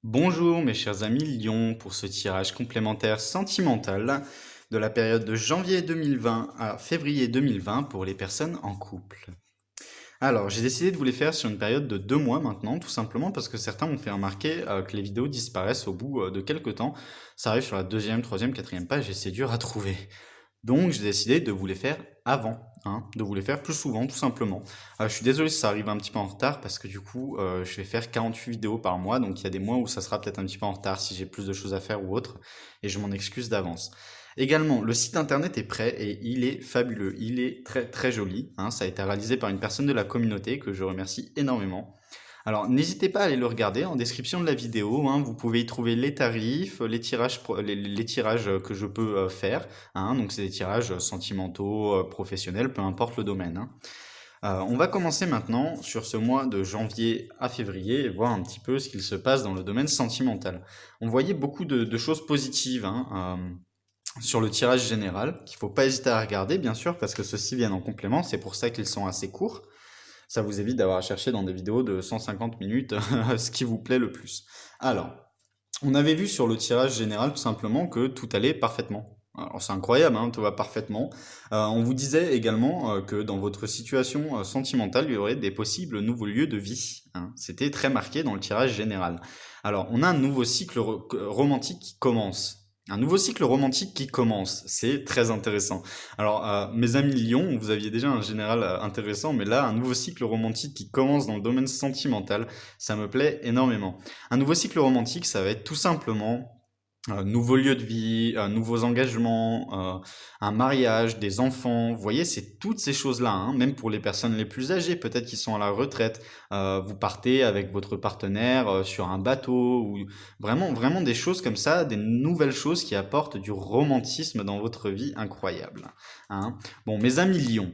Bonjour mes chers amis Lion pour ce tirage complémentaire sentimental de la période de janvier 2020 à février 2020 pour les personnes en couple. Alors j'ai décidé de vous les faire sur une période de 2 mois maintenant, tout simplement parce que certains m'ont fait remarquer que les vidéos disparaissent au bout de quelques temps. Ça arrive sur la deuxième, troisième, quatrième page et c'est dur à trouver. Donc j'ai décidé de vous les faire avant, hein, de vous les faire plus souvent tout simplement. Je suis désolé si ça arrive un petit peu en retard parce que du coup je vais faire 48 vidéos par mois, donc il y a des mois où ça sera peut-être un petit peu en retard si j'ai plus de choses à faire ou autre, et je m'en excuse d'avance. Également, le site internet est prêt et il est fabuleux, il est très très joli, hein, ça a été réalisé par une personne de la communauté que je remercie énormément. Alors, n'hésitez pas à aller le regarder en description de la vidéo, hein, vous pouvez y trouver les tarifs, les tirages que je peux faire, hein, donc c'est des tirages sentimentaux, professionnels, peu importe le domaine, hein. On va commencer maintenant sur ce mois de janvier à février et voir un petit peu ce qu'il se passe dans le domaine sentimental. On voyait beaucoup de choses positives, hein, sur le tirage général, qu'il ne faut pas hésiter à regarder, bien sûr, parce que ceux-ci viennent en complément, c'est pour ça qu'ils sont assez courts. Ça vous évite d'avoir à chercher dans des vidéos de 150 minutes ce qui vous plaît le plus. Alors, on avait vu sur le tirage général tout simplement que tout allait parfaitement. Alors c'est incroyable, hein, tout va parfaitement. On vous disait également que dans votre situation sentimentale, il y aurait des possibles nouveaux lieux de vie, hein. C'était très marqué dans le tirage général. Alors on a un nouveau cycle romantique qui commence. Un nouveau cycle romantique qui commence, c'est très intéressant. Alors, mes amis Lyon, vous aviez déjà un général intéressant, mais là, un nouveau cycle romantique qui commence dans le domaine sentimental, ça me plaît énormément. Un nouveau cycle romantique, ça va être tout simplement nouveau lieu de vie, nouveaux engagements, un mariage, des enfants. Vous voyez, c'est toutes ces choses-là, hein, même pour les personnes les plus âgées, peut-être qui sont à la retraite. Vous partez avec votre partenaire sur un bateau ou vraiment, vraiment des choses comme ça, des nouvelles choses qui apportent du romantisme dans votre vie incroyable, hein. Bon, mes amis Lions,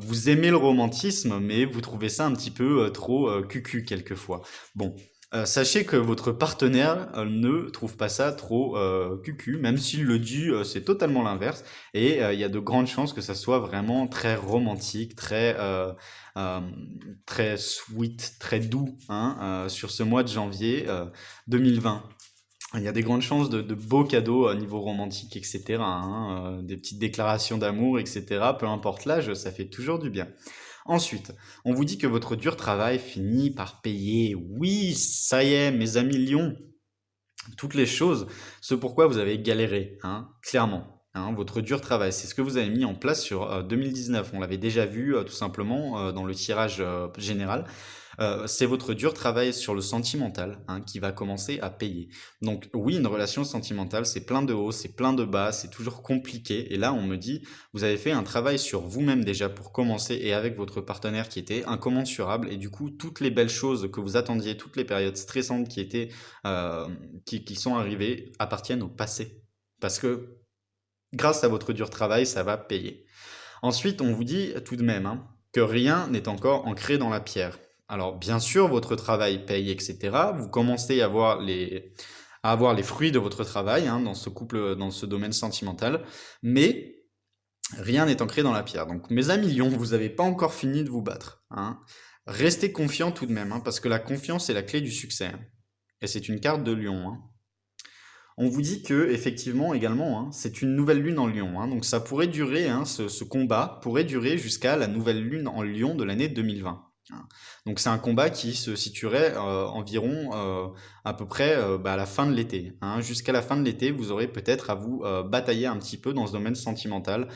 vous aimez le romantisme, mais vous trouvez ça un petit peu trop cucu quelquefois. Bon, sachez que votre partenaire ne trouve pas ça trop cucu, même s'il le dit, c'est totalement l'inverse. Et il y a de grandes chances que ça soit vraiment très romantique, euh, très sweet, très doux, hein, sur ce mois de janvier 2020. Il y a des grandes chances de beaux cadeaux à niveau romantique, etc., hein, des petites déclarations d'amour, etc. Peu importe l'âge, ça fait toujours du bien. Ensuite, on vous dit que votre dur travail finit par payer. Oui, ça y est, mes amis lions, toutes les choses, ce pourquoi vous avez galéré, hein, clairement. Hein, votre dur travail, c'est ce que vous avez mis en place sur 2019. On l'avait déjà vu tout simplement dans le tirage général. C'est votre dur travail sur le sentimental, hein, qui va commencer à payer. Donc oui, une relation sentimentale, c'est plein de hauts, c'est plein de bas, c'est toujours compliqué. Et là, on me dit, vous avez fait un travail sur vous-même déjà pour commencer et avec votre partenaire qui était incommensurable. Et du coup, toutes les belles choses que vous attendiez, toutes les périodes stressantes euh, qui sont arrivées appartiennent au passé. Parce que grâce à votre dur travail, ça va payer. Ensuite, on vous dit tout de même, hein, que rien n'est encore ancré dans la pierre. Alors, bien sûr, votre travail paye, etc. Vous commencez à avoir les fruits de votre travail, hein, dans ce couple, dans ce domaine sentimental, mais rien n'est ancré dans la pierre. Donc, mes amis lions, vous n'avez pas encore fini de vous battre, hein. Restez confiants tout de même, hein, parce que la confiance est la clé du succès, hein. Et c'est une carte de lion, hein. On vous dit que effectivement également, hein, c'est une nouvelle lune en Lion, hein, donc ça pourrait durer, hein, ce combat pourrait durer jusqu'à la nouvelle lune en Lion de l'année 2020, hein. Donc c'est un combat qui se situerait environ à peu près à la fin de l'été, hein. Jusqu'à la fin de l'été, vous aurez peut-être à vous batailler un petit peu dans ce domaine sentimental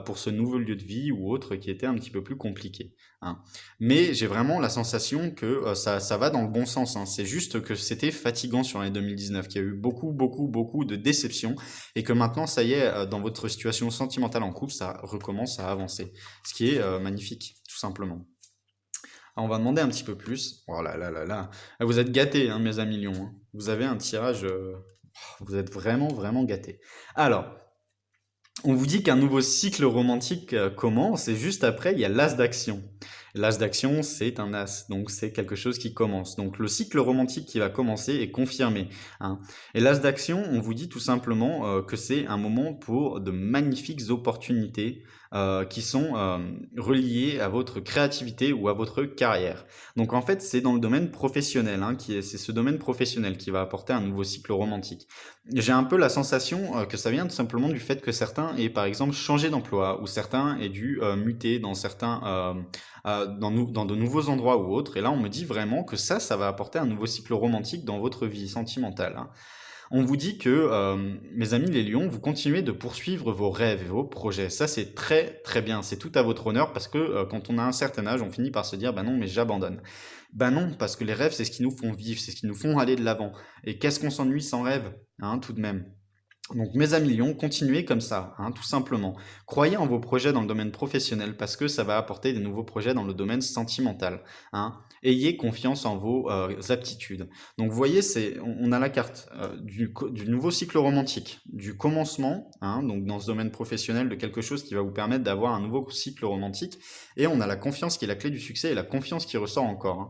pour ce nouveau lieu de vie ou autre qui était un petit peu plus compliqué, hein. Mais j'ai vraiment la sensation que ça va dans le bon sens, hein. C'est juste que c'était fatigant sur l'année 2019, qu'il y a eu beaucoup, beaucoup, beaucoup de déceptions et que maintenant, ça y est, dans votre situation sentimentale en couple, ça recommence à avancer. Ce qui est magnifique, tout simplement. Alors, on va demander un petit peu plus. Oh là là là là. Ah, vous êtes gâtés, hein, mes amis lions, hein. Vous avez un tirage. Vous êtes vraiment, vraiment gâtés. Alors, on vous dit qu'un nouveau cycle romantique commence et juste après, il y a l'as d'action. L'as d'action, c'est un as, donc c'est quelque chose qui commence. Donc le cycle romantique qui va commencer est confirmé, hein. Et l'as d'action, on vous dit tout simplement que c'est un moment pour de magnifiques opportunités qui sont reliés à votre créativité ou à votre carrière. Donc en fait, c'est dans le domaine professionnel, hein, c'est ce domaine professionnel qui va apporter un nouveau cycle romantique. J'ai un peu la sensation que ça vient tout simplement du fait que certains aient par exemple changé d'emploi ou certains aient dû muter dans dans de nouveaux endroits ou autres. Et là, on me dit vraiment que ça va apporter un nouveau cycle romantique dans votre vie sentimentale, hein. On vous dit que, mes amis les lions, vous continuez de poursuivre vos rêves et vos projets. Ça, c'est très très bien. C'est tout à votre honneur parce que quand on a un certain âge, on finit par se dire, bah non, mais j'abandonne. Bah non, parce que les rêves, c'est ce qui nous font vivre, c'est ce qui nous font aller de l'avant. Et qu'est-ce qu'on s'ennuie sans rêve, hein, tout de même. Donc mes amis lions, continuez comme ça, hein, tout simplement. Croyez en vos projets dans le domaine professionnel parce que ça va apporter des nouveaux projets dans le domaine sentimental, hein. Ayez confiance en vos aptitudes. Donc vous voyez, on a la carte du nouveau cycle romantique, du commencement, hein, donc dans ce domaine professionnel de quelque chose qui va vous permettre d'avoir un nouveau cycle romantique, et on a la confiance qui est la clé du succès et la confiance qui ressort encore, hein.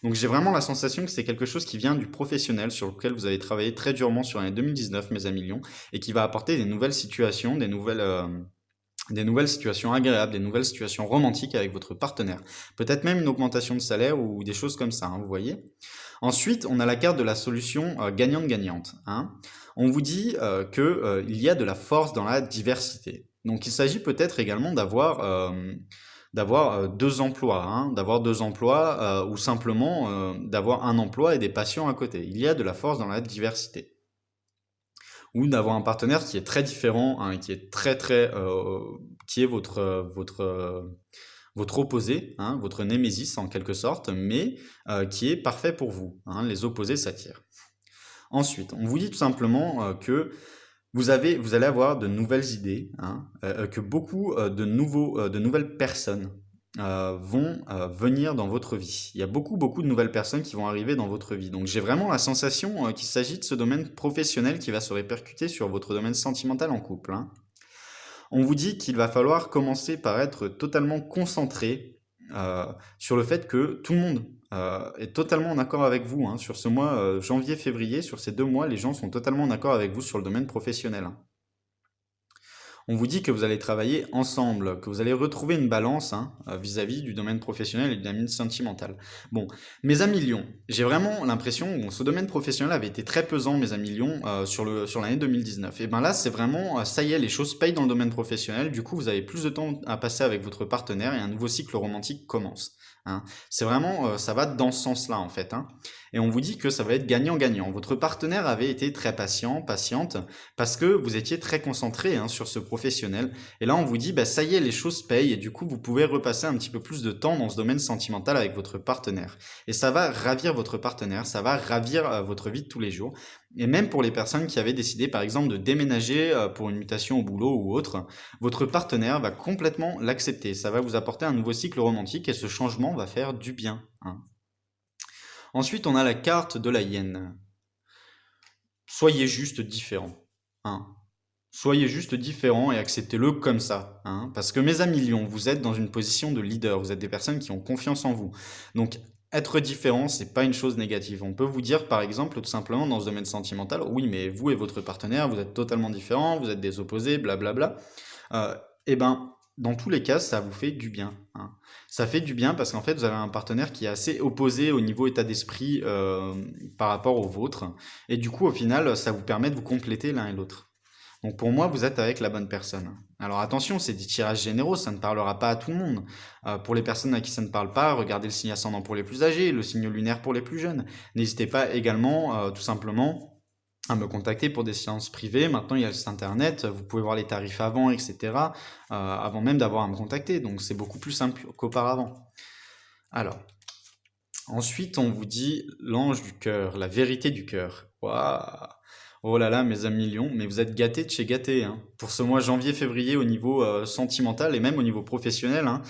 Donc j'ai vraiment la sensation que c'est quelque chose qui vient du professionnel sur lequel vous avez travaillé très durement sur l'année 2019, mes amis lions, et qui va apporter des nouvelles situations, des nouvelles situations agréables, des nouvelles situations romantiques avec votre partenaire. Peut-être même une augmentation de salaire ou des choses comme ça, hein, vous voyez. Ensuite, on a la carte de la solution gagnante-gagnante, hein. On vous dit qu'il y a de la force dans la diversité. Donc il s'agit peut-être également d'avoir deux emplois, hein, d'avoir deux emplois ou simplement d'avoir un emploi et des passions à côté. Il y a de la force dans la diversité ou d'avoir un partenaire qui est très différent, hein, qui est qui est votre opposé, hein, votre némésis en quelque sorte, mais qui est parfait pour vous, hein, les opposés s'attirent. Ensuite, on vous dit tout simplement que vous allez avoir de nouvelles idées, hein, que beaucoup de nouvelles personnes vont venir dans votre vie. Il y a beaucoup de nouvelles personnes qui vont arriver dans votre vie. Donc j'ai vraiment la sensation qu'il s'agit de ce domaine professionnel qui va se répercuter sur votre domaine sentimental en couple, hein. On vous dit qu'il va falloir commencer par être totalement concentré euh, sur le fait que tout le monde est totalement en accord avec vous, hein. Sur ce mois janvier-février, sur ces 2 mois, les gens sont totalement en accord avec vous sur le domaine professionnel, hein. On vous dit que vous allez travailler ensemble, que vous allez retrouver une balance, hein, vis-à-vis du domaine professionnel et du domaine sentimental. Bon, mes amis lions, j'ai vraiment l'impression, bon, ce domaine professionnel avait été très pesant, mes amis lions, sur l'année 2019. Et ben là, c'est vraiment, ça y est, les choses payent dans le domaine professionnel, du coup, vous avez plus de temps à passer avec votre partenaire et un nouveau cycle romantique commence, hein. C'est vraiment, ça va dans ce sens-là, en fait, hein. Et on vous dit que ça va être gagnant-gagnant. Votre partenaire avait été très patiente, parce que vous étiez très concentré, hein, sur ce professionnel. Et là, on vous dit, bah, ça y est, les choses payent et du coup, vous pouvez repasser un petit peu plus de temps dans ce domaine sentimental avec votre partenaire. Et ça va ravir votre partenaire, ça va ravir votre vie de tous les jours. Et même pour les personnes qui avaient décidé, par exemple, de déménager pour une mutation au boulot ou autre, votre partenaire va complètement l'accepter. Ça va vous apporter un nouveau cycle romantique et ce changement va faire du bien, hein. Ensuite, on a la carte de la hyène. Soyez juste différent, hein. Soyez juste différent et acceptez-le comme ça, hein. Parce que mes amis lions, vous êtes dans une position de leader, vous êtes des personnes qui ont confiance en vous. Donc être différent, c'est pas une chose négative. On peut vous dire par exemple tout simplement dans ce domaine sentimental, oui mais vous et votre partenaire, vous êtes totalement différents, vous êtes des opposés, blablabla. Et ben dans tous les cas, ça vous fait du bien, hein. Ça fait du bien parce qu'en fait vous avez un partenaire qui est assez opposé au niveau état d'esprit par rapport au vôtre. Et du coup au final, ça vous permet de vous compléter l'un et l'autre. Donc pour moi, vous êtes avec la bonne personne. Alors attention, c'est des tirages généraux, ça ne parlera pas à tout le monde. Pour les personnes à qui ça ne parle pas, regardez le signe ascendant pour les plus âgés, le signe lunaire pour les plus jeunes. N'hésitez pas également, tout simplement, à me contacter pour des séances privées. Maintenant, il y a le site internet, vous pouvez voir les tarifs avant, etc. Avant même d'avoir à me contacter. Donc c'est beaucoup plus simple qu'auparavant. Alors, ensuite, on vous dit l'ange du cœur, la vérité du cœur. Waouh! Oh là là, mes amis lions, mais vous êtes gâtés de chez gâtés, hein. Pour ce mois janvier-février au niveau sentimental et même au niveau professionnel, hein,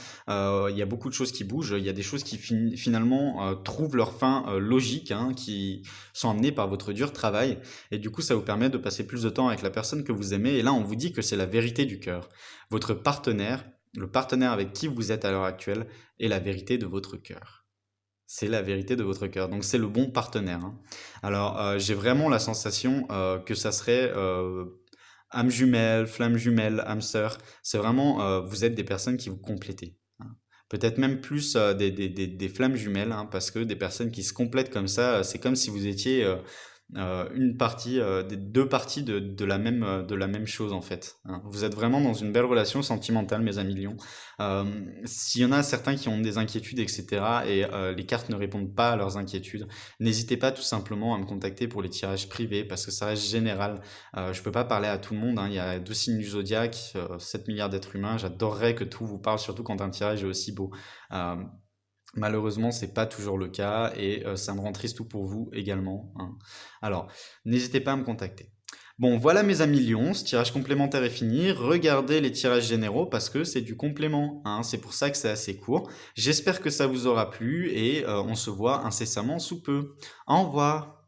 il y a beaucoup de choses qui bougent. Il y a des choses qui finalement trouvent leur fin logique, hein, qui sont amenées par votre dur travail. Et du coup, ça vous permet de passer plus de temps avec la personne que vous aimez. Et là, on vous dit que c'est la vérité du cœur. Votre partenaire, le partenaire avec qui vous êtes à l'heure actuelle, est la vérité de votre cœur. C'est la vérité de votre cœur. Donc c'est le bon partenaire, hein. Alors j'ai vraiment la sensation que ça serait âme jumelle, flamme jumelle, âme sœur. C'est vraiment, vous êtes des personnes qui vous complétez, hein. Peut-être même plus des flammes jumelles, hein, parce que des personnes qui se complètent comme ça, c'est comme si vous étiez une partie, des deux parties de la même chose en fait, hein. Vous êtes vraiment dans une belle relation sentimentale, mes amis lions. S'il y en a certains qui ont des inquiétudes, etc., et les cartes ne répondent pas à leurs inquiétudes, n'hésitez pas tout simplement à me contacter pour les tirages privés, parce que ça reste général. Je peux pas parler à tout le monde, hein. Il y a 12 signes du zodiaque, 7 milliards d'êtres humains. J'adorerais que tout vous parle, surtout quand un tirage est aussi beau. Euh, Malheureusement, c'est pas toujours le cas et ça me rend triste tout pour vous également, hein. Alors, n'hésitez pas à me contacter. Bon, voilà mes amis lions, ce tirage complémentaire est fini. Regardez les tirages généraux parce que c'est du complément, hein. C'est pour ça que c'est assez court. J'espère que ça vous aura plu et on se voit incessamment sous peu. Au revoir.